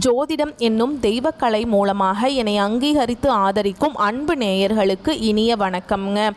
ஜோதிடம் என்னும் தெய்வக்கலை மூலமாக என்னை அங்கீகரித்து ஆதரிக்கும் அன்பு நேயர்களுக்கு இனிய வணக்கம்ங்க.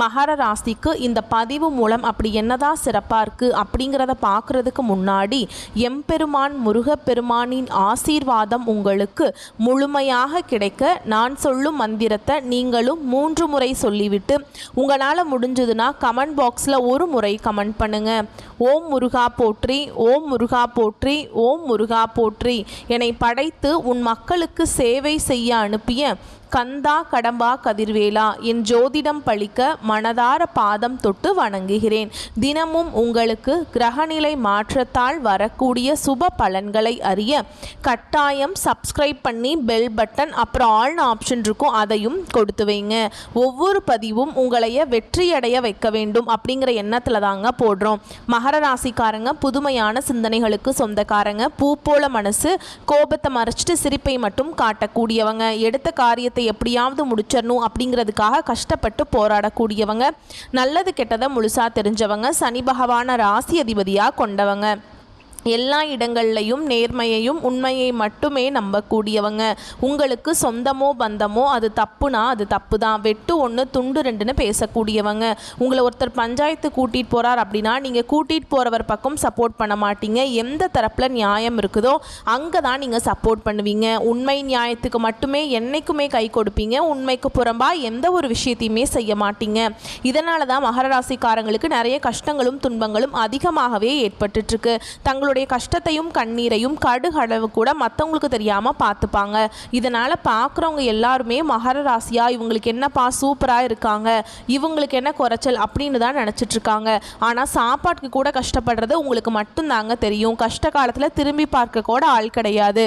மகர ராசிக்கு இந்த பதிவு மூலம் அப்படி என்னதான் சிறப்பாக இருக்குது அப்படிங்கிறத பார்க்குறதுக்கு முன்னாடி எம்பெருமான் முருகப்பெருமானின் ஆசீர்வாதம் உங்களுக்கு முழுமையாக கிடைக்க நான் சொல்லும் மந்திரத்தை நீங்களும் 3 முறை சொல்லிவிட்டு உங்களால் முடிஞ்சதுன்னா கமெண்ட் பாக்ஸில் ஒரு முறை கமெண்ட் பண்ணுங்கள். ஓம் முருகா போற்றி, ஓம் முருகா போற்றி, ஓம் முருகா போற்றி. என்னை படைத்து உன் மக்களுக்கு சேவை செய்ய அனுப்பிய கந்தா கடம்பா கதிர்வேலா, என் ஜோதிடம் பழிக்க மனதார பாதம் தொட்டு வணங்குகிறேன். தினமும் உங்களுக்கு கிரகநிலை மாற்றத்தால் வரக்கூடிய சுப பலன்களை அறிய கட்டாயம் சப்ஸ்கிரைப் பண்ணி பெல் பட்டன் அப்புறம் ஆல்னு ஆப்ஷன் இருக்கும், அதையும் கொடுத்து வைங்க. ஒவ்வொரு பதிவும் உங்களைய வெற்றியடைய வைக்க வேண்டும் அப்படிங்கிற எண்ணத்தில் தாங்க போடுறோம். மகர ராசிக்காரங்க புதுமையான சிந்தனைகளுக்கு சொந்தக்காரங்க, பூ போல மனசு, கோபத்தை மறைச்சிட்டு சிரிப்பை மட்டும் காட்டக்கூடியவங்க, எடுத்த காரியத்தை எப்படியாவது முடிச்சிடணும் அப்படிங்கிறதுக்காக கஷ்டப்பட்டு போராடக்கூடியவங்க, நல்லது கெட்டதை முழுசா தெரிஞ்சவங்க, சனி பகவான ராசி அதிபதியாக கொண்டவங்க, எல்லா இடங்கள்லையும் நேர்மையையும் உண்மையை மட்டுமே நம்பக்கூடியவங்க. உங்களுக்கு சொந்தமோ பந்தமோ அது தப்புனா அது தப்பு தான், வெட்டு 1 துண்டு 2ன்னு பேசக்கூடியவங்க. உங்களை ஒருத்தர் பஞ்சாயத்து கூட்டிகிட்டு போகிறார் அப்படின்னா நீங்கள் கூட்டிகிட்டு போகிறவர் பக்கம் சப்போர்ட் பண்ண மாட்டீங்க. எந்த தரப்பில் நியாயம் இருக்குதோ அங்கே தான் நீங்கள் சப்போர்ட் பண்ணுவீங்க. உண்மை நியாயத்துக்கு மட்டுமே என்றைக்குமே கை கொடுப்பீங்க. உண்மைக்கு புறம்பாக எந்த ஒரு விஷயத்தையுமே செய்ய மாட்டீங்க. இதனால தான் மகர ராசிக்காரங்களுக்கு நிறைய கஷ்டங்களும் துன்பங்களும் அதிகமாகவே ஏற்பட்டுருக்கு. தங்களுடைய கஷ்டத்தையும் கண்ணீரையும் கடுகளவு கூட மற்றவங்களுக்கு தெரியாமல் பார்த்துப்பாங்க. இதனால் பார்க்குறவங்க எல்லாருமே மகர ராசியா இவங்களுக்கு என்னப்பா சூப்பராக இருக்காங்க, இவங்களுக்கு என்ன குறைச்சல் அப்படின்னு தான் நினச்சிட்டு இருக்காங்க. ஆனால் சாப்பாட்டுக்கு கூட கஷ்டப்படுறது உங்களுக்கு மட்டும்தாங்க தெரியும். கஷ்ட காலத்தில் திரும்பி பார்க்க கூட ஆள் கிடையாது.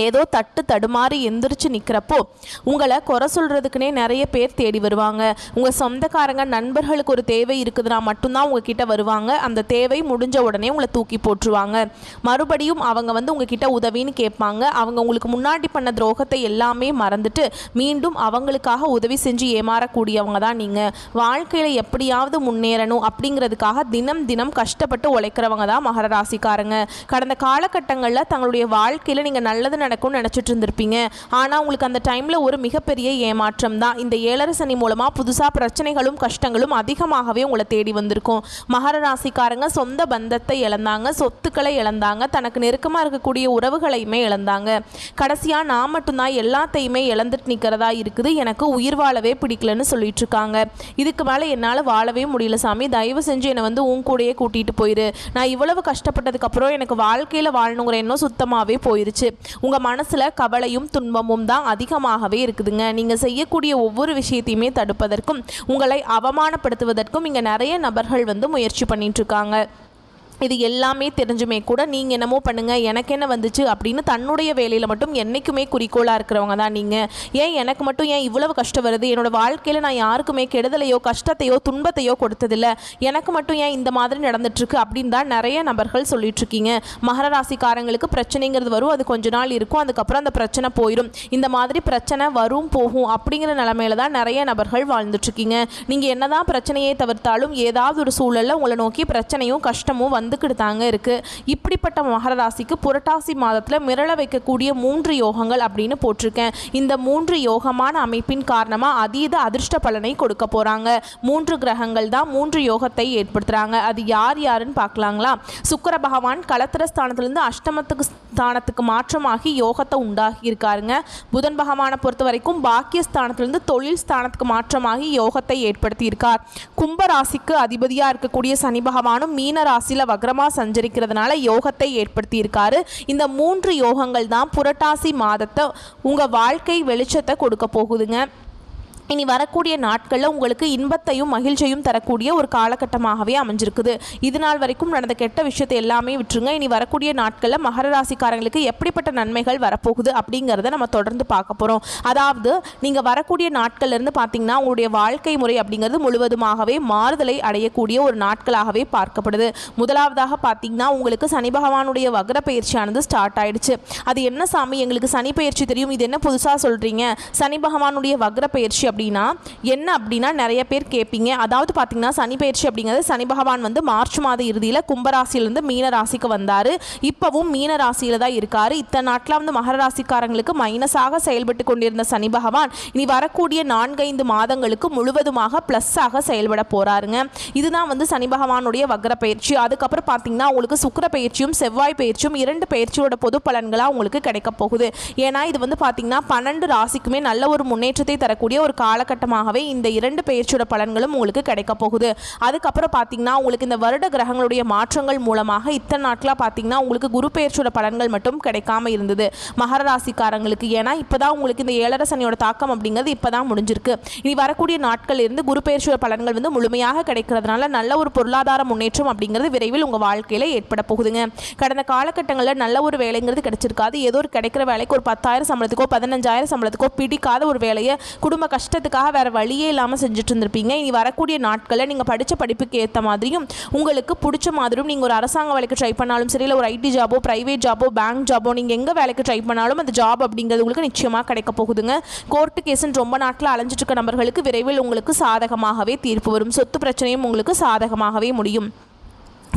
ஏதோ தட்டு தடுமாறி எந்திரிச்சு நிற்கிறப்போ உங்களை குறை சொல்கிறதுக்குனே நிறைய பேர் தேடி வருவாங்க. உங்கள் சொந்தக்காரங்க நண்பர்களுக்கு ஒரு தேவை இருக்குதுன்னா மட்டும்தான் உங்ககிட்ட வருவாங்க. அந்த தேவை முடிஞ்ச உடனே உங்களை தூக்கி போட்டுருவாங்க. மறுபடியும் அவங்க உங்ககிட்ட உதவின்னு கேட்பாங்க. அவங்க உங்களுக்கு முன்னாடி பண்ண துரோகத்தை எல்லாமே மறந்துட்டு மீண்டும் அவங்களுக்காக உதவி செஞ்சு ஏமாறக்கூடியவங்க தான் நீங்கள். வாழ்க்கையில் எப்படியாவது முன்னேறணும் அப்படிங்கிறதுக்காக தினம் தினம் கஷ்டப்பட்டு உழைக்கிறவங்க தான் மகர ராசிக்காரங்க. கடந்த காலகட்டங்களில் தங்களுடைய வாழ்க்கையில் நீங்கள் நல்லது நடக்கும்னு நினச்சிட்டு இருந்திருப்பீங்க. ஆனால் உங்களுக்கு அந்த டைமில் ஒரு மிகப்பெரிய ஏமாற்றம் தான். இந்த 7 சனி மூலமாக புதுசாக பிரச்சனைகளும் கஷ்டங்களும் அதிகமாகவே உங்களை தேடி வந்திருக்கும். மகர ராசிக்காரங்க சொந்த பந்தத்தை இழந்தாங்க, சொத்துக்களை இழந்தாங்க, தனக்கு நெருக்கமாக இருக்கக்கூடிய உறவுகளையுமே இழந்தாங்க. கடைசியாக நான் மட்டும்தான் எல்லாத்தையுமே இழந்துட்டு நிற்கிறதா இருக்குது, எனக்கு உயிர் வாழவே பிடிக்கலன்னு சொல்லிட்டு இருக்காங்க. இதுக்கு மேலே என்னால் வாழவே முடியல சாமி, தயவு செஞ்சு என்னை உன் கூடையே கூட்டிகிட்டு போயிரு. நான் இவ்வளவு கஷ்டப்பட்டதுக்கப்புறம் எனக்கு வாழ்க்கையில் வாழணுங்கிற எண்ணம் சுத்தமாகவே போயிருச்சு. உங்கள் மனசில் கவலையும் துன்பமும் தான் அதிகமாகவே இருக்குதுங்க. நீங்கள் செய்யக்கூடிய ஒவ்வொரு விஷயத்தையுமே தடுப்பதற்கும் உங்களை அவமானப்படுத்துவதற்கும் இங்கே நிறைய நபர்கள் முயற்சி பண்ணிட்டு இருக்காங்க. இது எல்லாமே தெரிஞ்சுமே கூட நீங்கள் என்னமோ பண்ணுங்கள், எனக்கு என்ன வந்துச்சு அப்படின்னு தன்னுடைய வேலையில் மட்டும் என்றைக்குமே குறிக்கோளாக இருக்கிறவங்க தான் நீங்கள். ஏன் எனக்கு மட்டும் ஏன் இவ்வளவு கஷ்டம் வருது, என்னோடய வாழ்க்கையில் நான் யாருக்குமே கெடுதலையோ கஷ்டத்தையோ துன்பத்தையோ கொடுத்ததில்லை, எனக்கு மட்டும் ஏன் இந்த மாதிரி நடந்துட்டுருக்கு அப்படின்னு தான் நிறைய நபர்கள் சொல்லிட்டுருக்கீங்க. மகர ராசிக்காரங்களுக்கு பிரச்சனைங்கிறது வரும், அது கொஞ்ச நாள் இருக்கும், அதுக்கப்புறம் அந்த பிரச்சனை போயிடும். இந்த மாதிரி பிரச்சனை வரும் போகும் அப்படிங்கிற நிலைமையில தான் நிறைய நபர்கள் வாழ்ந்துட்டுருக்கீங்க. நீங்கள் என்னதான் பிரச்சனையை தவிர்த்தாலும் ஏதாவது ஒரு சூழலில் உங்களை நோக்கி பிரச்சனையும் கஷ்டமும் தாங்க இருக்கு. இப்படிப்பட்ட மகர ராசிக்கு புரட்டாசி மாதத்தில் மிரள வைக்கக்கூடிய 3 யோகங்கள் அப்படின்னு போட்டிருக்கேன். இந்த 3 யோகமான அமைப்பின் காரணமாக அதீத அதிர்ஷ்ட பலனை கொடுக்க போறாங்க. 3 கிரகங்கள் தான் 3 யோகத்தை ஏற்படுத்துறாங்க. அது யார் யாருன்னு பார்க்கலாங்களா? சுக்கிர பகவான் களத்திர ஸ்தானத்திலிருந்து அஷ்டமத்துக்கு ஸ்தானத்துக்கு மாற்றமாகி யோகத்தை உண்டாகி இருக்காருங்க. புதன் பகவானை பொறுத்த வரைக்கும் பாக்கிய ஸ்தானத்திலிருந்து தொழில் ஸ்தானத்துக்கு மாற்றமாகி யோகத்தை ஏற்படுத்தி இருக்கார். கும்ப ராசிக்கு அதிபதியாக இருக்கக்கூடிய சனி பகவானும் மீன ராசியில் வக்ரமா சஞ்சரிக்கிறதுனால யோகத்தை ஏற்படுத்தி இருக்காரு. இந்த 3 யோகங்கள் தான் புரட்டாசி மாதத்தை உங்க வாழ்க்கை வெளிச்சத்தை கொடுக்க போகுதுங்க. இனி வரக்கூடிய நாட்களில் உங்களுக்கு இன்பத்தையும் மகிழ்ச்சியும் தரக்கூடிய ஒரு காலகட்டமாகவே அமைஞ்சிருக்குது. இது நாள் வரைக்கும் நடந்த கெட்ட விஷயத்தை எல்லாமே விட்டுருங்க. இனி வரக்கூடிய நாட்களில் மகர ராசிக்காரங்களுக்கு எப்படிப்பட்ட நன்மைகள் வரப்போகுது அப்படிங்கிறத நம்ம தொடர்ந்து பார்க்க போகிறோம். அதாவது நீங்கள் வரக்கூடிய நாட்கள்லேருந்து பார்த்தீங்கன்னா உங்களுடைய வாழ்க்கை முறை அப்படிங்கிறது முழுவதுமாகவே மாறுதலை அடையக்கூடிய ஒரு நாட்களாகவே பார்க்கப்படுது. முதலாவதாக பார்த்தீங்கன்னா உங்களுக்கு சனி பகவானுடைய வக்ர பயிற்சியானது ஸ்டார்ட் ஆயிடுச்சு. அது என்ன சாமி, எங்களுக்கு சனி பயிற்சி தெரியும், இது என்ன புதுசாக சொல்கிறீங்க, சனி பகவானுடைய வக்ர பயிற்சி அப்படின்னா என்ன அப்படின்னா நிறைய பேர் கேட்பீங்க. அதாவது பார்த்தீங்கன்னா சனி பயிற்சி அப்படிங்கிறது சனி பகவான் வந்து மார்ச் மாத இறுதியில் கும்பராசியிலிருந்து மீன ராசிக்கு வந்தார். இப்போவும் மீன ராசியில் தான் இருக்கார். இத்தனை நாட்டில் வந்து மகர ராசிக்காரங்களுக்கு மைனஸாக செயல்பட்டு கொண்டிருந்த சனி பகவான் இனி வரக்கூடிய 4-5 மாதங்களுக்கு முழுவதுமாக ப்ளஸ்ஸாக செயல்பட போகிறாருங்க. இதுதான் வந்து சனி பகவானுடைய வக்ர பயிற்சி. அதுக்கப்புறம் பார்த்தீங்கன்னா உங்களுக்கு சுக்கிர பயிற்சியும் செவ்வாய் பயிற்சியும் 2 பயிற்சியோட பொது பலன்களாக உங்களுக்கு கிடைக்க போகுது. ஏன்னா இது வந்து பார்த்தீங்கன்னா 12 ராசிக்குமே நல்ல ஒரு முன்னேற்றத்தை தரக்கூடிய ஒரு காலகட்டமாகவே இந்த 2 பயிற்சியோட பலன்களும் உங்களுக்கு கிடைக்க போகுது. அதுக்கப்புறம் பார்த்தீங்கன்னா உங்களுக்கு இந்த வருட கிரகங்களுடைய மாற்றங்கள் மூலமாக இத்தனை நாட்களாக பார்த்தீங்கன்னா உங்களுக்கு குரு பயிற்சியோட பலன்கள் மட்டும் கிடைக்காம இருந்தது மகர ராசிக்காரங்களுக்கு. ஏன்னா இப்போதான் உங்களுக்கு இந்த 7 சனியோட தாக்கம் அப்படிங்கிறது இப்போதான் முடிஞ்சிருக்கு. இனி வரக்கூடிய நாட்கள் இருந்து குரு பயிற்சியோட பலன்கள் வந்து முழுமையாக கிடைக்கிறதுனால நல்ல ஒரு பொருளாதார முன்னேற்றம் அப்படிங்கிறது விரைவில் உங்கள் வாழ்க்கையில் ஏற்பட போகுதுங்க. கடந்த காலகட்டங்களில் நல்ல ஒரு வேலைங்கிறது கிடைச்சிருக்காது. ஏதோ ஒரு கிடைக்கிற வேலைக்கு ஒரு 10,000 சம்பளத்துக்கோ 15,000 சம்பளத்துக்கோ பிடிக்காத ஒரு வேலையை குடும்ப கஷ்டத்துக்காக வேறு வழியே இல்லாமல் செஞ்சுட்டு இருந்திருப்பீங்க. இனி வரக்கூடிய நாட்களில் நீங்கள் படித்த படிப்புக்கு ஏற்ற மாதிரியும் உங்களுக்கு பிடிச்ச மாதிரியும் நீங்கள் ஒரு அரசாங்க வேலைக்கு ட்ரை பண்ணாலும் சரி, இல்லை ஒரு ஐடி ஜாபோ, ப்ரைவேட் ஜாபோ, பேங்க் ஜாபோ, நீங்கள் எங்கே வேலைக்கு ட்ரை பண்ணாலும் அந்த ஜாப் அப்படிங்கிறது உங்களுக்கு நிச்சயமாக கிடைக்க போகுதுங்க. கோர்ட்டு கேஸுன்னு ரொம்ப நாட்கள் அலைஞ்சிட்டு இருக்க நபர்களுக்கு விரைவில் உங்களுக்கு சாதகமாகவே தீர்ப்பு வரும். சொத்து பிரச்சனையும் உங்களுக்கு சாதகமாகவே முடியும்.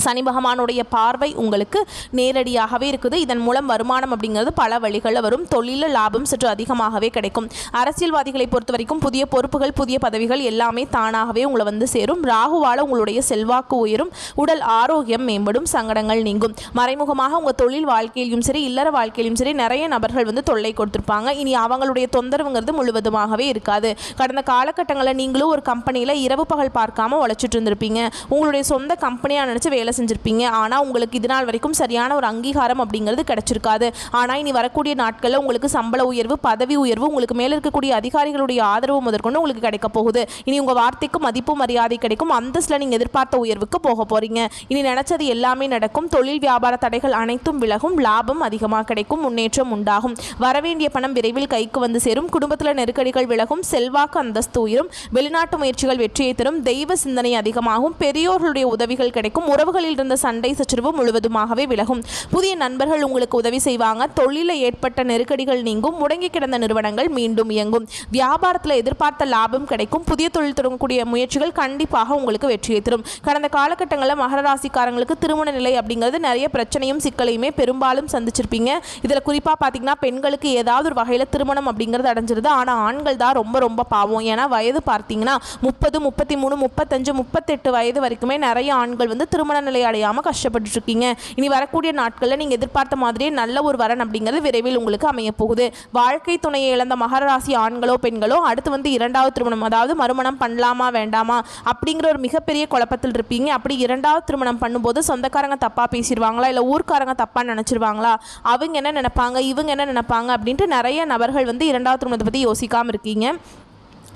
சனி பகவானுடைய பார்வை உங்களுக்கு நேரடியாகவே இருக்குது. இதன் மூலம் வருமானம் அப்படிங்கிறது பல வழிகளில் வரும். தொழிலில் லாபம் சற்று அதிகமாகவே கிடைக்கும். அரசியல்வாதிகளை பொறுத்த வரைக்கும் புதிய பொறுப்புகள், புதிய பதவிகள் எல்லாமே தானாகவே உங்களை வந்து சேரும். ராகுவால் உங்களுடைய செல்வாக்கு உயரும். உடல் ஆரோக்கியம் மேம்படும். சங்கடங்கள் நீங்கும். மறைமுகமாக உங்கள் தொழில் வாழ்க்கையிலும் சரி, இல்லற வாழ்க்கையிலும் சரி நிறைய நபர்கள் வந்து தொல்லை கொடுத்துருப்பாங்க. இனி அவங்களுடைய தொந்தரவுங்கிறது முழுவதுமாகவே இருக்காது. கடந்த காலகட்டங்களில் நீங்களும் ஒரு கம்பெனியில் இரவு பகல் பார்க்காம உழைச்சிட்டு இருந்திருப்பீங்க. உங்களுடைய சொந்த கம்பெனியாக நினச்சி வேலை செஞ்சிருப்பீங்க. ஆனால் உங்களுக்கு இது நாள் வரைக்கும் சரியான ஒரு அங்கீகாரம் அப்படிங்கிறது கிடைச்சிருக்காது. ஆனால் இனி வரக்கூடிய நாட்களில் உங்களுக்கு சம்பள உயர்வு, பதவி உயர்வு, உங்களுக்கு மேலே இருக்கக்கூடிய அதிகாரிகளுடைய ஆதரவு முதற்கொண்டு உங்களுக்கு கிடைக்க போகுது. இனி உங்கள் வார்த்தைக்கு மதிப்பு மரியாதை கிடைக்கும். அந்தஸ்தில் நீங்கள் எதிர்பார்த்த உயர்வுக்கு போக போறீங்க. இனி நினைச்சது எல்லாமே நடக்கும். தொழில் வியாபார தடைகள் அனைத்தும் விலகும். லாபம் அதிகமாக கிடைக்கும். முன்னேற்றம் உண்டாகும். வரவேண்டிய பணம் விரைவில் கைக்கு வந்து சேரும். குடும்பத்தில் நெருக்கடிகள் விலகும். செல்வாக்கு அந்தஸ்து உயரும். வெளிநாட்டு முயற்சிகள் வெற்றியை தரும். தெய்வ சிந்தனை அதிகமாகும். பெரியோர்களுடைய உதவிகள் கிடைக்கும். உறவுகளில் இருந்த சண்டை சச்சரவு முழுவதுமாகவே விலகும். புதிய நண்பர்கள் உங்களுக்கு உதவி செய்வாங்க. தொழிலில் ஏற்பட்ட நெருக்கடிகள் நீங்கும். முடங்கி கிடந்த நிறுவனங்கள் மீண்டும் இயங்கும். வியாபாரத்தில் எதிர்பார்த்த லாபம் கிடைக்கும். புதிய தொழில் தொடங்கக்கூடிய முயற்சிகள் கண்டிப்பாக உங்களுக்கு வெற்றியை தரும். கடந்த காலகட்டங்களில் மகர ராசிக்காரங்களுக்கு திருமண நிலை அப்படிங்கிறது நிறைய பிரச்சனையும் சிக்கலையுமே பெரும்பாலும் சந்திச்சிருப்பீங்க. இதில் குறிப்பாக பார்த்தீங்கன்னா பெண்களுக்கு ஏதாவது ஒரு வகையில் திருமணம் அப்படிங்கிறது அடைஞ்சிருது. ஆனால் ஆண்கள் தான் ரொம்ப ரொம்ப பாவம். ஏன்னா வயது பார்த்தீங்கன்னா 30, 33, 35, 38 வயது வரைக்குமே நிறைய ஆண்கள் வந்து திருமண நிலை அடையாமல் கஷ்டப்பட்டு இருக்கீங்க. இனி வரக்கூடிய நாட்களில் நீங்கள் எதிர்பார்த்த மாதிரியே நல்ல ஒரு வரன் அப்படிங்கிறது விரைவில் உங்களுக்கு அமைய போகுது. வாழ்க்கை துணையை இழந்த மகர ராசி ஆண்களோ பெண்களோ அடுத்து வந்து 2வது திருமணம், அதாவது மறுமணம் பண்ணலாமா வேண்டாமா அப்படிங்கிற ஒரு மிகப்பெரிய குழப்பத்தில் இருப்பீங்க. அப்படி 2வது திருமணம் பண்ணும்போது சொந்தக்காரங்க தப்பாக பேசிடுவாங்களா, இல்லை ஊர்க்காரங்க தப்பாக நினச்சிருவாங்களா, அவங்க என்ன நினைப்பாங்க, இவங்க என்ன நினைப்பாங்க அப்படின்ட்டு நிறைய நபர்கள் வந்து 2வது திருமணத்தை பற்றி யோசிக்காமல் இருக்கீங்க.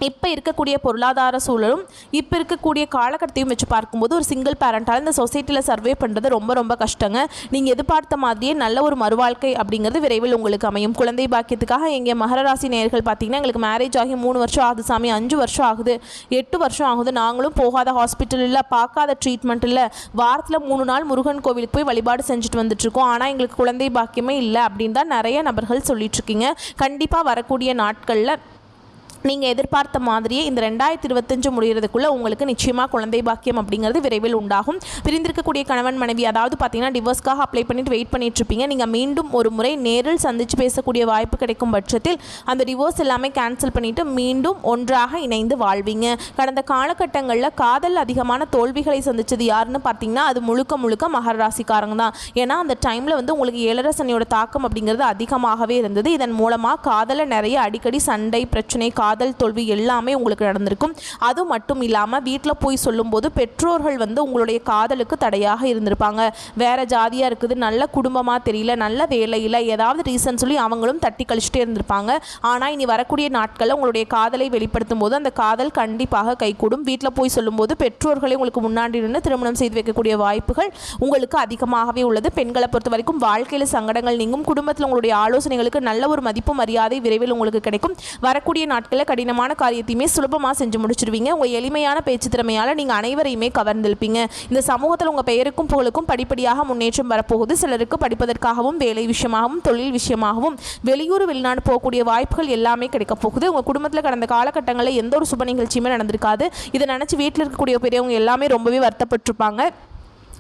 இப்போ இருக்கக்கூடிய பொருளாதார சூழலும் இப்போ இருக்கக்கூடிய காலகட்டத்தையும் வச்சு பார்க்கும்போது ஒரு சிங்கிள் பேரண்டால் இந்த சொசைட்டியில் சர்வே பண்ணுறது ரொம்ப ரொம்ப கஷ்டங்க. நீங்கள் எதிர்பார்த்த மாதிரியே நல்ல ஒரு மறுவாழ்க்கை அப்படிங்கிறது விரைவில் உங்களுக்கு அமையும். குழந்தை பாக்கியத்துக்காக எங்கள் மகர ராசி நேயர்கள் பார்த்தீங்கன்னா எங்களுக்கு மேரேஜ் ஆகி 3 வருஷம் ஆகுது சாமி, 5 வருஷம் ஆகுது, 8 வருஷம் ஆகுது, நாங்களும் போகாத ஹாஸ்பிட்டல் இல்லை, பார்க்காத ட்ரீட்மெண்ட் இல்லை, வாரத்தில் 3 நாள் முருகன் கோவிலுக்கு போய் வழிபாடு செஞ்சுட்டு வந்துட்டுருக்கோம், ஆனால் எங்களுக்கு குழந்தை பாக்கியமே இல்லை அப்படின்னு தான் நிறைய நபர்கள் சொல்லிட்டுருக்கீங்க. கண்டிப்பாக வரக்கூடிய நாட்களில் நீங்கள் எதிர்பார்த்த மாதிரியே இந்த 2025 முடிகிறதுக்குள்ளே உங்களுக்கு நிச்சயமாக குழந்தை பாக்கியம் அப்படிங்கிறது விரைவில் உண்டாகும். பிரிந்திருக்கக்கூடிய கணவன் மனைவி அதாவது பார்த்தீங்கன்னா டிவோர்ஸ்க்காக அப்ளை பண்ணிட்டு வெயிட் பண்ணிட்டு இருப்பீங்க. நீங்கள் மீண்டும் ஒரு முறை நேரில் சந்தித்து பேசக்கூடிய வாய்ப்பு கிடைக்கும் பட்சத்தில் அந்த டிவோர்ஸ் எல்லாமே கேன்சல் பண்ணிவிட்டு மீண்டும் ஒன்றாக இணைந்து வாழ்வீங்க. கடந்த காலகட்டங்களில் காதல் அதிகமான தோல்விகளை சந்தித்தது யாருன்னு பார்த்தீங்கன்னா அது முழுக்க முழுக்க மகர ராசிக்காரங்க தான். ஏன்னா அந்த டைமில் வந்து உங்களுக்கு 7 சனியோட தாக்கம் அப்படிங்கிறது அதிகமாகவே இருந்தது. இதன் மூலமாக காதலில் நிறைய அடிக்கடி சண்டை பிரச்சனை, காதல் தோல்வி எல்லாமே உங்களுக்கு நடந்திருக்கும். அது மட்டும் இல்லாமல் வீட்டில் போய் சொல்லும்போது பெற்றோர்கள் வந்து உங்களுடைய காதலுக்கு தடையாக இருந்திருப்பாங்க. வேற ஜாதியாக இருக்குது, நல்ல குடும்பமாக தெரியல, நல்ல வேலையில் ஏதாவது ரீசன் சொல்லி அவங்களும் தட்டி கழிச்சிட்டே இருந்திருப்பாங்க. ஆனால் இனி வரக்கூடிய நாட்களில் உங்களுடைய காதலை வெளிப்படுத்தும் போது அந்த காதல் கண்டிப்பாக கைகூடும். வீட்டில் போய் சொல்லும்போது பெற்றோர்களை உங்களுக்கு முன்னாடி நின்று திருமணம் செய்து வைக்கக்கூடிய வாய்ப்புகள் உங்களுக்கு அதிகமாகவே உள்ளது. பெண்களை பொறுத்த வரைக்கும் வாழ்க்கையில் சங்கடங்கள் நீங்கும். குடும்பத்தில் உங்களுடைய ஆலோசனைகளுக்கு நல்ல ஒரு மதிப்பு மரியாதை விரைவில் உங்களுக்கு கிடைக்கும். வரக்கூடிய நாட்கள் நாட்களில் கடினமான காரியத்தையுமே சுலபமாக செஞ்சு முடிச்சிருவீங்க. உங்கள் எளிமையான பேச்சு திறமையால் நீங்கள் அனைவரையுமே கவர்ந்திருப்பீங்க. இந்த சமூகத்தில் உங்கள் பெயருக்கும் புகழுக்கும் படிப்படியாக முன்னேற்றம் வரப்போகுது. சிலருக்கு படிப்பதற்காகவும் வேலை விஷயமாகவும் தொழில் விஷயமாகவும் வெளியூர் வெளிநாடு போகக்கூடிய வாய்ப்புகள் எல்லாமே கிடைக்க போகுது. உங்கள் குடும்பத்தில் கடந்த காலகட்டங்களில் எந்த ஒரு சுப நிகழ்ச்சியுமே நடந்திருக்காது. இதை நினச்சி வீட்டில் இருக்கக்கூடிய பெரியவங்க எல்லாமே ரொம்பவே வருத்தப்பட்டிருப்பாங்க.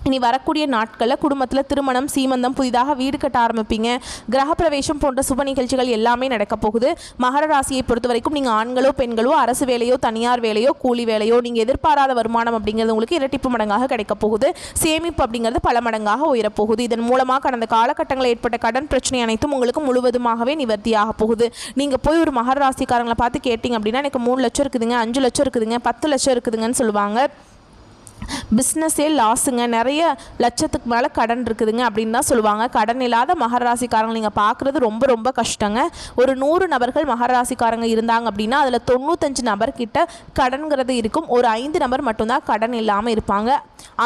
இனி வரக்கூடிய நாட்களில் குடும்பத்தில் திருமணம், சீமந்தம், புதிதாக வீடு கட்ட ஆரம்பிப்பீங்க. கிரகப்பிரவேசம் போன்ற சுப நிகழ்ச்சிகள் எல்லாமே நடக்க போகுது. மகர ராசியை பொறுத்த வரைக்கும் நீங்கள் ஆண்களோ பெண்களோ அரசு வேலையோ தனியார் வேலையோ கூலி வேலையோ நீங்கள் எதிர்பாராத வருமானம் அப்படிங்கிறது உங்களுக்கு இரட்டிப்பு மடங்காக கிடைக்க போகுது. சேமிப்பு அப்படிங்கிறது பல மடங்காக உயரப்போகுது. இதன் மூலமாக கடந்த காலகட்டங்களில் ஏற்பட்ட கடன் பிரச்சனை அனைத்தும் உங்களுக்கு முழுவதுமாகவே நிவர்த்தியாக போகுது. நீங்கள் போய் ஒரு மகர ராசிக்காரங்களை பார்த்து கேட்டிங்க அப்படின்னா எனக்கு 3 லட்சம் இருக்குதுங்க, 5 லட்சம் இருக்குதுங்க, 10 லட்சம் இருக்குதுங்கன்னு சொல்லுவாங்க. பிஸ்னஸே லாஸுங்க, நிறைய லட்சத்துக்கு மேலே கடன் இருக்குதுங்க அப்படின்னு தான் சொல்லுவாங்க. கடன் இல்லாத மகர ராசிக்காரங்க நீங்கள் பார்க்குறது ரொம்ப ரொம்ப கஷ்டங்க. ஒரு 100 நபர்கள் மகர ராசிக்காரங்க இருந்தாங்க அப்படின்னா அதில் 95 நபர்கிட்ட கடன்கிறது இருக்கும். ஒரு 5 நபர் மட்டும்தான் கடன் இல்லாமல் இருப்பாங்க.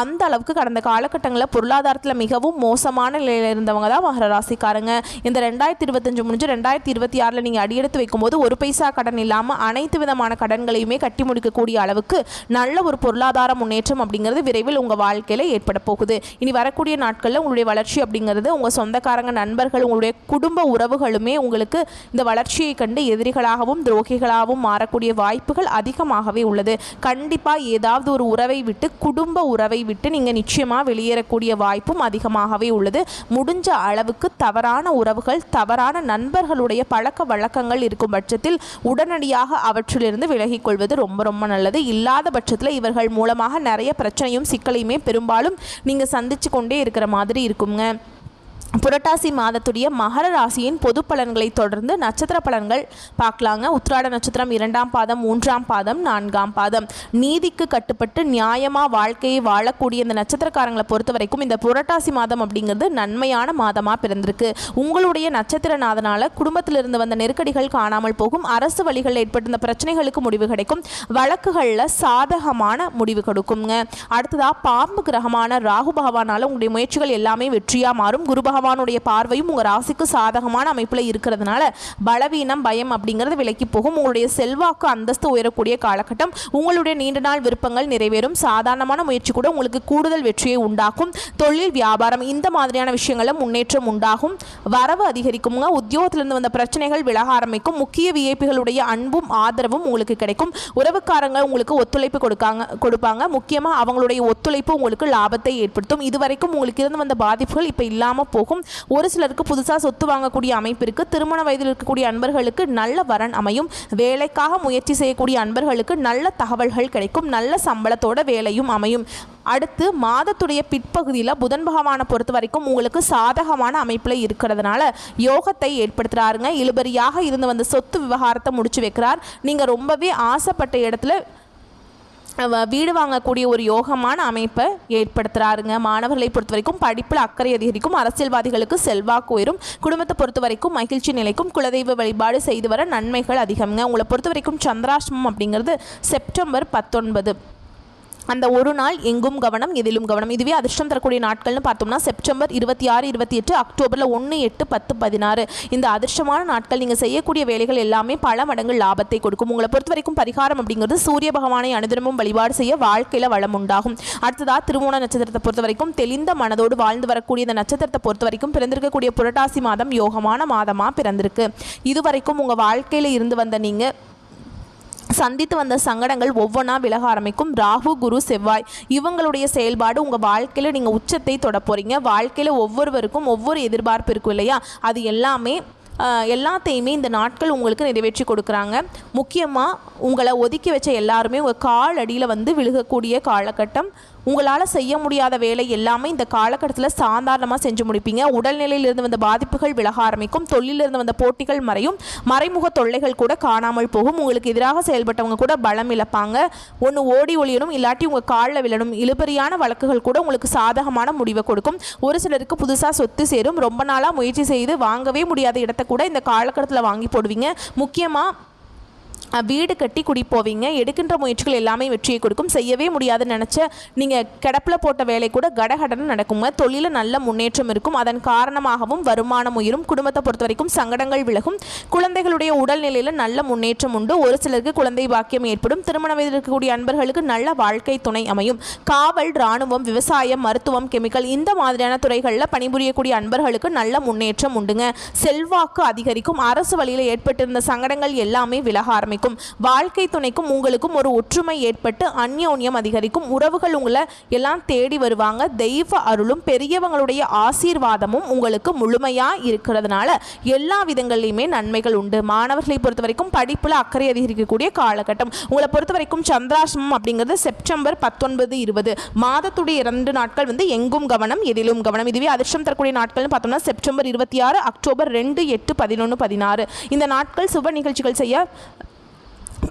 அந்த அளவுக்கு கடந்த காலகட்டங்களில் பொருளாதாரத்தில் மிகவும் மோசமான நிலையில் இருந்தவங்க தான் மகர ராசிக்காரங்க. இந்த 2025 முடிஞ்சு 2026 நீங்கள் அடியெடுத்து வைக்கும்போது ஒரு பைசா கடன் இல்லாமல் அனைத்து விதமான கடன்களையுமே கட்டி முடிக்கக்கூடிய அளவுக்கு நல்ல ஒரு பொருளாதார முன்னேற்றம் அப்படிங்கிறது விரைவில் உங்கள் வாழ்க்கையில் ஏற்பட போகுது. இனி வரக்கூடிய நாட்களில் உங்களுடைய வளர்ச்சி அப்படிங்கிறது உங்கள் சொந்தக்காரங்க, நண்பர்கள், உங்களுடைய குடும்ப உறவுகளுமே உங்களுக்கு இந்த வளர்ச்சியை கண்டு எதிரிகளாகவும் துரோகிகளாகவும் மாறக்கூடிய வாய்ப்புகள் அதிகமாகவே உள்ளது. கண்டிப்பாக ஏதாவது ஒரு உறவை விட்டு, குடும்ப உறவை விட்டு நீங்கள் நிச்சயமாக வெளியேறக்கூடிய வாய்ப்பும் அதிகமாகவே உள்ளது. முடிஞ்ச அளவுக்கு தவறான உறவுகள், தவறான நண்பர்களுடைய பழக்க வழக்கங்கள் இருக்கும் பட்சத்தில் உடனடியாக அவற்றிலிருந்து விலகிக் கொள்வது ரொம்ப ரொம்ப நல்லது. இல்லாத பட்சத்தில் இவர்கள் மூலமாக நிறைய பிரச்சனையும் சிக்கலையுமே பெரும்பாலும் நீங்கள் சந்திச்சு கொண்டே இருக்கிற மாதிரி இருக்குங்க. புரட்டாசி மாதத்துடைய மகர ராசியின் பொது பலன்களை தொடர்ந்து நட்சத்திர பலன்கள் பார்க்கலாங்க. உத்திராட நட்சத்திரம் 2ஆம் பாதம், 3ஆம் பாதம், 4ஆம் பாதம். நீதிக்கு கட்டுப்பட்டு நியாயமாக வாழ்க்கையை வாழக்கூடிய இந்த நட்சத்திரக்காரங்களை பொறுத்த வரைக்கும் இந்த புரட்டாசி மாதம் அப்படிங்கிறது நன்மையான மாதமாக பிறந்திருக்கு. உங்களுடைய நட்சத்திரநாதனால் குடும்பத்திலிருந்து வந்த நெருக்கடிகள் காணாமல் போகும். அரசு வழிகளில் ஏற்பட்ட பிரச்சனைகளுக்கு முடிவு கிடைக்கும். வழக்குகளில் சாதகமான முடிவு கொடுக்குங்க. அடுத்ததாக பாம்பு கிரகமான ராகு பகவானால் உங்களுடைய முயற்சிகள் எல்லாமே வெற்றியாக மாறும். குரு பகவானுடைய பார்வையும் உங்கள் ராசிக்கு சாதகமான அமைப்பில் இருக்கிறதுனால பலவீனம், பயம் அப்படிங்கிறது விலக்கி போகும். உங்களுடைய செல்வாக்கு, அந்தஸ்து உயரக்கூடிய காலகட்டம். உங்களுடைய நீண்ட நாள் விருப்பங்கள் நிறைவேறும். சாதாரணமான முயற்சி கூட உங்களுக்கு கூடுதல் வெற்றியை உண்டாக்கும். தொழில், வியாபாரம் இந்த மாதிரியான விஷயங்களில் முன்னேற்றம் உண்டாகும். வரவு அதிகரிக்குங்க. உத்தியோகத்திலிருந்து வந்த பிரச்சனைகள் விலக ஆரம்பிக்கும். முக்கிய விஐபிகளுடைய அன்பும் ஆதரவும் உங்களுக்கு கிடைக்கும். உறவுக்காரங்க உங்களுக்கு ஒத்துழைப்பு கொடுப்பாங்க. முக்கியமாக அவங்களுடைய ஒத்துழைப்பு உங்களுக்கு லாபத்தை ஏற்படுத்தும். இதுவரைக்கும் உங்களுக்கு இருந்து வந்த பாதிப்புகள் இப்போ இல்லாமல் போகும். ஒரு சிலருக்கு புதுசாக சொத்து வாங்கக்கூடிய அமைப்பு இருக்கு. திருமண வயதில் இருக்கக்கூடிய அன்பர்களுக்கு நல்ல வரன் அமையும். வேலைக்காக முயற்சி செய்யக்கூடிய அன்பர்களுக்கு நல்ல தகவல்கள் கிடைக்கும். நல்ல சம்பளத்தோட வேலையும் அமையும். அடுத்து மாதத்துடைய பிற்பகுதியில் புதன் பகவானை பொறுத்த வரைக்கும் உங்களுக்கு சாதகமான அமைப்பில் இருக்கிறதுனால யோகத்தை ஏற்படுத்துகிறாருங்க. இழுபறியாக இருந்து வந்த சொத்து விவகாரத்தை முடிச்சு வைக்கிறார். நீங்கள் ரொம்பவே ஆசைப்பட்ட இடத்துல வீடு வாங்கக்கூடிய ஒரு யோகமான அமைப்பை ஏற்படுத்துகிறாருங்க. மாணவர்களை பொறுத்த வரைக்கும் படிப்பில் அக்கறை அதிகரிக்கும். அரசியல்வாதிகளுக்கு செல்வாக்கு உயரும். குடும்பத்தை பொறுத்த வரைக்கும் மகிழ்ச்சி நிலைக்கும். குலதெய்வ வழிபாடு செய்து வர நன்மைகள் அதிகம்ங்க. உங்களை பொறுத்த வரைக்கும் சந்திராஷ்டமம் அப்படிங்கிறது செப்டம்பர் 19. அந்த ஒரு நாள் எங்கும் கவனம், எதிலும் கவனம். இதுவே அதிர்ஷ்டம் தரக்கூடிய நாட்கள்னு பார்த்தோம்னா செப்டம்பர் 26, 28, அக்டோபரில் 1, 8, 10, 16. இந்த அதிர்ஷ்டமான நாட்கள் நீங்கள் செய்யக்கூடிய வேலைகள் எல்லாமே பல மடங்கு லாபத்தை கொடுக்கும். உங்களை பொறுத்த வரைக்கும் பரிகாரம் அப்படிங்கிறது சூரிய பகவானை அனுதினமும் வழிபாடு செய்ய வாழ்க்கையில் வளம் உண்டாகும். அடுத்ததாக திருவோண நட்சத்திரத்தை பொறுத்த வரைக்கும் தெளிந்த மனதோடு வாழ்ந்து வரக்கூடிய இந்த நட்சத்திரத்தை பொறுத்த வரைக்கும் பிறந்திருக்கக்கூடிய புரட்டாசி மாதம் யோகமான மாதமாக பிறந்திருக்கு. இதுவரைக்கும் உங்கள் வாழ்க்கையில் இருந்து வந்த நீங்கள் சந்தித்து வந்த சங்கடங்கள் ஒவ்வொன்றா விலக ஆரம்பிக்கும். ராகு, குரு, செவ்வாய் இவங்களுடைய செயல்பாடு உங்கள் வாழ்க்கையில் நீங்கள் உச்சத்தை தொட போகிறீங்க. வாழ்க்கையில் ஒவ்வொருவருக்கும் ஒவ்வொரு எதிர்பார்ப்பு இருக்கும் இல்லையா, அது எல்லாத்தையுமே இந்த நாட்கள் உங்களுக்கு நிறைவேற்றி கொடுக்குறாங்க. முக்கியமாக உங்களை ஒதுக்கி வச்ச எல்லாருமே உங்கள் கால் அடியில் வந்து விழுகக்கூடிய காலகட்டம். உங்களால் செய்ய முடியாத வேலை எல்லாமே இந்த காலகட்டத்தில் சாதாரணமாக செஞ்சு முடிப்பீங்க. உடல்நிலையிலிருந்து வந்த பாதிப்புகள் விலக ஆரம்பிக்கும். தொழிலிருந்து வந்த போட்டிகள் மறையும். மறைமுக தொல்லைகள் கூட காணாமல் போகும். உங்களுக்கு எதிராக செயல்பட்டவங்க கூட பலம் இழப்பாங்க. ஒன்று ஓடி ஒளியணும், இல்லாட்டி உங்கள் காலில் விழணும். இழுபறியான வழக்குகள் கூட உங்களுக்கு சாதகமான முடிவை கொடுக்கும். ஒரு சிலருக்கு புதுசாக சொத்து சேரும். ரொம்ப நாளாக முயற்சி செய்து வாங்கவே முடியாத இடத்த கூட இந்த காலகட்டத்தில் வாங்கி போடுவீங்க. முக்கியமாக வீடு கட்டி குடி போவீங்க. எடுக்கின்ற முயற்சிகள் எல்லாமே வெற்றியை கொடுக்கும். செய்யவே முடியாதுன்னு நினச்ச நீங்கள் கிடப்பில் போட்ட வேலை கூட கடகடன்னு நடக்குங்க. தொழிலில் நல்ல முன்னேற்றம் இருக்கும். அதன் காரணமாகவும் வருமானம் உயரும். குடும்பத்தை பொறுத்த வரைக்கும் சங்கடங்கள் விலகும். குழந்தைகளுடைய உடல்நிலையில் நல்ல முன்னேற்றம் உண்டு. ஒரு சிலருக்கு குழந்தை பாக்கியம் ஏற்படும். திருமண வயதில் இருக்கக்கூடிய அன்பர்களுக்கு நல்ல வாழ்க்கை துணை அமையும். காவல், இராணுவம், விவசாயம், மருத்துவம், கெமிக்கல் இந்த மாதிரியான துறைகளில் பணிபுரியக்கூடிய அன்பர்களுக்கு நல்ல முன்னேற்றம் உண்டுங்க. செல்வாக்கு அதிகரிக்கும். அரசு வழியில் ஏற்பட்டிருந்த சங்கடங்கள் எல்லாமே விலக ஆரம்பிக்கும். வாழ்க்கை துணைக்கும் உங்களுக்கும் ஒரு ஒற்றுமை ஏற்பட்டு அந்யோன்யம் அதிகரிக்கும். உறவுகள் உங்களை எல்லாம் தேடி வருவாங்க. தெய்வ அருளும் பெரியவங்களுடைய ஆசீர்வாதமும் உங்களுக்கு முழுமையா இருக்கிறதுனால எல்லா விதங்கள்லையுமே நன்மைகள் உண்டு. மாணவர்களை பொறுத்த வரைக்கும் படிப்புல அக்கறை அதிகரிக்கக்கூடிய காலகட்டம். உங்களை பொறுத்த வரைக்கும் சந்திராசிரமம் அப்படிங்கிறது செப்டம்பர் 19, 20 மாதத்துடைய 2 நாட்கள் எங்கும் கவனம் எதிலும் கவனம். இதுவே அதிர்ஷ்டம் தரக்கூடிய நாட்கள்னு பார்த்தோம்னா செப்டம்பர் 26, அக்டோபர் 2, 8, 11, 16 இந்த நாட்கள் சுப நிகழ்ச்சிகள் செய்ய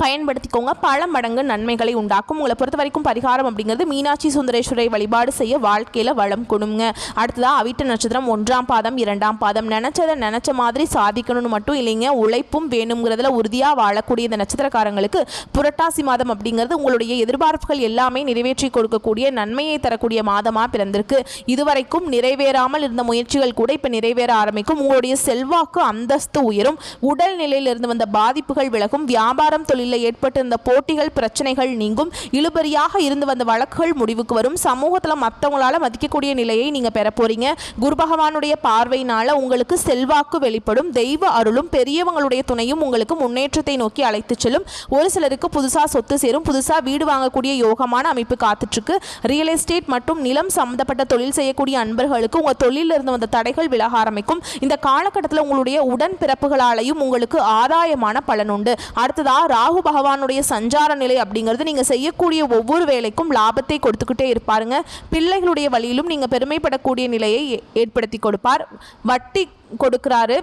பயன்படுத்திக்கோங்க. பல மடங்கு நன்மைகளை உண்டாக்கும். உங்களை பொறுத்த வரைக்கும் பரிகாரம் அப்படிங்கிறது மீனாட்சி சுந்தரேஸ்வரை வழிபாடு செய்ய வாழ்க்கையில் வளம் கொடுங்க. அடுத்ததாக அவிட்ட நட்சத்திரம் 1ஆம் பாதம் 2ஆம் பாதம். நினச்சதை நினச்ச மாதிரி சாதிக்கணும்னு மட்டும் இல்லைங்க, உழைப்பும் வேணுங்கிறதுல உறுதியாக வாழக்கூடிய இந்த நட்சத்திரக்காரங்களுக்கு புரட்டாசி மாதம் அப்படிங்கிறது உங்களுடைய எதிர்பார்ப்புகள் எல்லாமே நிறைவேற்றி கொடுக்கக்கூடிய நன்மையை தரக்கூடிய மாதமாக பிறந்திருக்கு. இதுவரைக்கும் நிறைவேறாமல் இருந்த முயற்சிகள் கூட இப்போ நிறைவேற ஆரம்பிக்கும். உங்களுடைய செல்வாக்கு அந்தஸ்து உயரும். உடல்நிலையிலிருந்து வந்த பாதிப்புகள் விலகும். வியாபாரம் தொழில் ஏற்பட்டிருந்த போட்டிகள் பிரச்சனைகள் நீங்கும். இழுபறியாக இருந்து வந்த வழக்குகள் முடிவுக்கு வரும். சமூகத்தில் மற்றவங்களால மதிக்கக்கூடிய நிலையை நீங்க பெற போறீங்க. குரு பகவானுடைய பார்வையினால உங்களுக்கு செல்வாக்கு வெளிப்படும். தெய்வ அருளும் பெரியவங்களுடைய துணையும் உங்களுக்கு முன்னேற்றத்தை நோக்கி அழைத்து செல்லும். ஒரு சிலருக்கு புதுசா சொத்து சேரும். புதுசா வீடு வாங்கக்கூடிய யோகமான அமைப்பு காத்துட்டு இருக்கு. ரியல் எஸ்டேட் மற்றும் நிலம் சம்பந்தப்பட்ட தொழில் செய்யக்கூடிய அன்பர்களுக்கு உங்க தொழிலில் இருந்து வந்த தடைகள் விலக ஆரம்பிக்கும். இந்த காலகட்டத்தில் உங்களுடைய உடன் பிறப்புகளாலையும் உங்களுக்கு ஆதாயமான பலன் உண்டு. அடுத்ததா ராகு பகவானுடைய சஞ்சார நிலை அப்படிங்கிறது நீங்க செய்யக்கூடிய ஒவ்வொரு வேலைக்கும் லாபத்தை கொடுத்துக்கிட்டே இருப்பாருங்க. பிள்ளைகளுடைய வழியிலும் நீங்க பெருமைப்படக்கூடிய நிலையை ஏற்படுத்தி கொடுப்பார். வட்டி கொடுக்கிறாரு.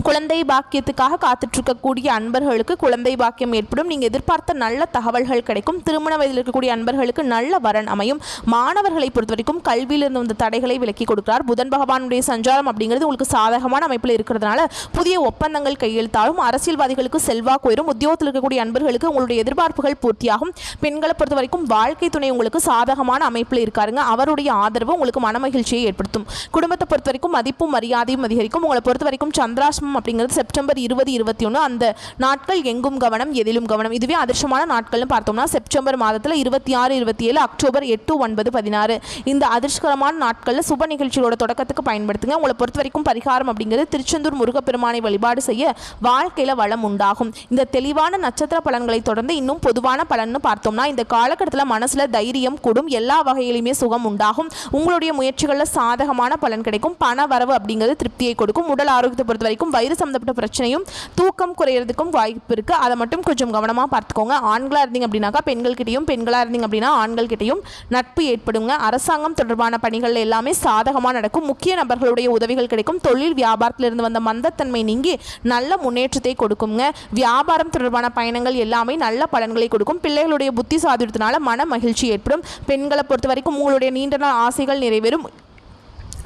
குழந்தை பாக்கியத்துக்காக காத்துட்ருக்கக்கூடிய அன்பர்களுக்கு குழந்தை பாக்கியம் ஏற்படும். நீங்கள் எதிர்பார்த்த நல்ல தகவல்கள் கிடைக்கும். திருமண வயதில் இருக்கக்கூடிய அன்பர்களுக்கு நல்ல வரன் அமையும். மாணவர்களை பொறுத்த வரைக்கும் கல்வியிலிருந்து வந்த தடைகளை விலக்கி கொடுக்கிறார். புதன் பகவானுடைய சஞ்சாரம் அப்படிங்கிறது உங்களுக்கு சாதகமான அமைப்பில் இருக்கிறதுனால புதிய ஒப்பந்தங்கள் கையெழுத்தாகும். அரசியல்வாதிகளுக்கு செல்வாக்கு உயரும். உத்தியோகத்தில் இருக்கக்கூடிய அன்பர்களுக்கு உங்களுடைய எதிர்பார்ப்புகள் பூர்த்தியாகும். பெண்களை பொறுத்த வரைக்கும் வாழ்க்கை துணை உங்களுக்கு சாதகமான அமைப்பில் இருக்காருங்க. அவருடைய ஆதரவு உங்களுக்கு மனமகிழ்ச்சியை ஏற்படுத்தும். குடும்பத்தை பொறுத்த வரைக்கும் மதிப்பும் மரியாதையும் அதிகரிக்கும். உங்களை பொறுத்த வரைக்கும் சந்திராசிரமம் அப்படிங்கிறது செப்டம்பர் 20, 21 அந்த நாட்கள் எங்கும் கவனம் எதிலும் கவனம். இதுவே அதிர்ஷ்டமான நாட்கள்னு பார்த்தோம்னா செப்டம்பர் மாதத்தில் 26, 27, அக்டோபர் 8, 9, 16 இந்த அதிர்ஷ்டகரமான நாட்களில் சுப நிகழ்ச்சிகளோட தொடக்கத்துக்கு பயன்படுத்துங்க. உங்களை பொறுத்த வரைக்கும் பரிகாரம் அப்படிங்கிறது திருச்செந்தூர் முருகப்பெருமானை வழிபாடு செய்ய வாழ்க்கையில் வளம் உண்டாகும். இந்த தெளிவான நட்சத்திர பலன்களை தொடர்ந்து இன்னும் பொதுவான பலன்னு பார்த்தோம்னா இந்த காலகட்டத்தில் மனசுல தைரியம் கூடும். எல்லா வகையிலுமே சுகம் உண்டாகும். உங்களுடைய முயற்சிகளில் சாதகமான பலன் கிடைக்கும். பண வரவு அப்படிங்கிறது திருப்தியை கொடுக்கும். உடல் ஆரோக்கியத்தை பொறுத்த வரைக்கும் வயிறு சம்பந்தப்பட்ட பிரச்சனையும் தூக்கம் குறையிறதுக்கும் வாய்ப்பு இருக்கு. அதை மட்டும் கொஞ்சம் கவனமா பார்த்துக்கோங்க. ஆண்களா இருந்தீங்க அப்படின்னாக்கா பெண்கள் கிட்டையும், பெண்களா இருந்தீங்க அப்படின்னா ஆண்கள் கிட்டையும் நட்பு ஏற்படுங்க. அரசாங்கம் தொடர்பான பணிகள் எல்லாமே சாதகமாக நடக்கும். முக்கிய நபர்களுடைய உதவிகள் கிடைக்கும். தொழில் வியாபாரத்தில் இருந்து வந்த மந்தத்தன்மை நீங்கி நல்ல முன்னேற்றத்தை கொடுக்குங்க. வியாபாரம் தொடர்பான பயணங்கள் எல்லாமே நல்ல பலன்களை கொடுக்கும். பிள்ளைகளுடைய புத்தி சாதுரியத்தினால மன மகிழ்ச்சி ஏற்படும். பெண்களை பொறுத்த வரைக்கும் உங்களுடைய நீண்ட நாள் ஆசைகள் நிறைவேறும்.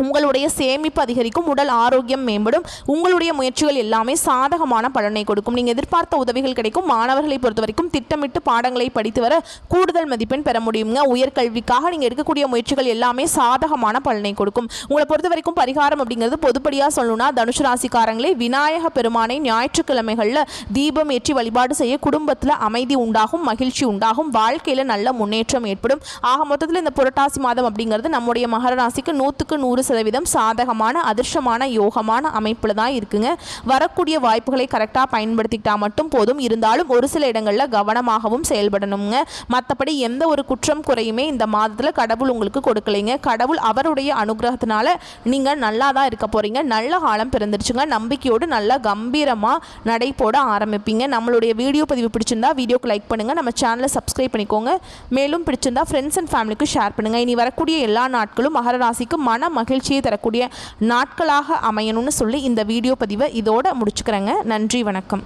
உங்களுடைய சேமிப்பு அதிகரிக்கும். உடல் ஆரோக்கியம் மேம்படும். உங்களுடைய முயற்சிகள் எல்லாமே சாதகமான பலனை கொடுக்கும். நீங்கள் எதிர்பார்த்த உதவிகள் கிடைக்கும். மாணவர்களை பொறுத்த வரைக்கும் திட்டமிட்டு பாடங்களை படித்து வர கூடுதல் மதிப்பெண் பெற முடியுங்க. உயர்கல்விக்காக நீங்கள் எடுக்கக்கூடிய முயற்சிகள் எல்லாமே சாதகமான பலனை கொடுக்கும். உங்களை பொறுத்த வரைக்கும் பரிகாரம் அப்படிங்கிறது பொதுப்படியாக சொல்லணும்னா தனுசு ராசிக்காரங்களே விநாயக பெருமானை ஞாயிற்றுக்கிழமைகளில் தீபம் ஏற்றி வழிபாடு செய்ய குடும்பத்தில் அமைதி உண்டாகும், மகிழ்ச்சி உண்டாகும், வாழ்க்கையில் நல்ல முன்னேற்றம் ஏற்படும். ஆக மொத்தத்தில் இந்த புரட்டாசி மாதம் அப்படிங்கிறது நம்முடைய மகர ராசிக்கு 100க்கு 100% சாதகமான அதிர்ஷ்டமான யோகமான அமைப்பில் தான் இருக்குங்க. வரக்கூடிய வாய்ப்புகளை கரெக்டாக பயன்படுத்திக்கிட்டா மட்டும் போதும். இருந்தாலும் ஒரு சில இடங்களில் கவனமாகவும் செயல்படணுங்க. மற்றபடி எந்த ஒரு குற்றம் குறையுமே இந்த மாதத்தில் கடவுள் உங்களுக்கு கொடுக்கலைங்க. கடவுள் அவருடைய அனுகிரகத்தினால நீங்கள் நல்லா தான் இருக்க போகிறீங்க. நல்ல காலம் பிறந்துருச்சுங்க. நம்பிக்கையோடு நல்லா கம்பீரமாக நடை போட ஆரம்பிப்பீங்க. நம்மளுடைய வீடியோ பதிவு பிடிச்சிருந்தா வீடியோக்கு லைக் பண்ணுங்கள். நம்ம சேனலை சப்ஸ்கிரைப் பண்ணிக்கோங்க. மேலும் பிடிச்சிருந்தா ஃப்ரெண்ட்ஸ் அண்ட் ஃபேமிலிக்கு ஷேர் பண்ணுங்கள். இனி வரக்கூடிய எல்லா நாட்களும் மகர ராசிக்கு மன மகிழ்ச்சியை தரக்கூடிய நாட்களாக அமையணும்னு சொல்லி இந்த வீடியோ பதிவை இதோட முடிச்சுக்கிறேங்க. நன்றி, வணக்கம்.